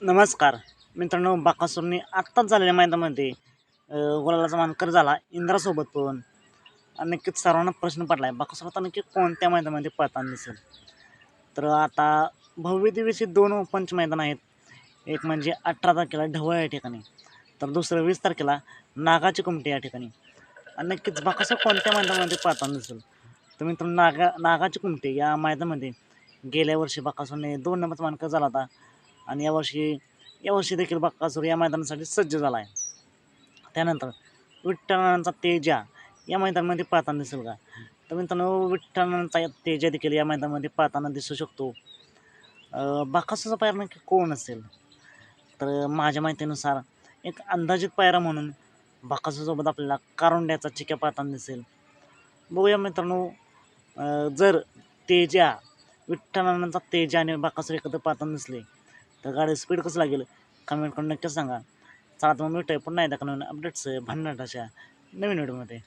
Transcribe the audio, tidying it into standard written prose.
नमस्कार मित्रांनो, बाकासुरने आत्ताच झालेल्या मैदानामध्ये गुलालाचा मानकर झाला इंद्रासोबत पण. आणि नक्कीच सर्वांना प्रश्न पडला आहे, बाकासूर आता नक्की कोणत्या मैदानामध्ये पळताना दिसेल. तर आता भव्य दिवशी 2 ओपनचे मैदान आहेत. एक म्हणजे 18 तारखेला ढवळ या ठिकाणी, तर दुसरं 20 तारखेला नागाची कुमटे या ठिकाणी. आणि नक्कीच बाकासूर कोणत्या मैदानामध्ये पळताना दिसेल. तर मित्रांनो, नागाची कुमटे या मैदानामध्ये गेल्या वर्षी बाकासूरने 2 नंबरचा मानकर झाला होता. आणि यावर्षी देखील बकासूर या मैदानासाठी सज्ज झाला आहे. त्यानंतर विठ्ठलांचा तेजा या मैदानामध्ये पाहताना दिसेल का. तर मित्रांनो, विठ्ठलांचा तेजा देखील या मैदानामध्ये पाहताना दिसू शकतो. बकासूरचा पायरा नक्की कोण असेल, तर माझ्या माहितीनुसार एक अंदाजित पायरा म्हणून बकासूरसोबत आपल्याला कारोंड्याचा चिक्या पाहताना दिसेल. बघूया मित्रांनो, जर तेजा विठ्ठलांचा तेजा आणि बकासूर एकत्र पाहताना दिसले तर गाडी स्पीड कसं लागेल कमेंट करून नक्कीच सांगा. चला तर मग भेटूया पुन्हा एकदा नवीन अपडेट्स भन्नाट अशा नवीन व्हिडिओमध्ये.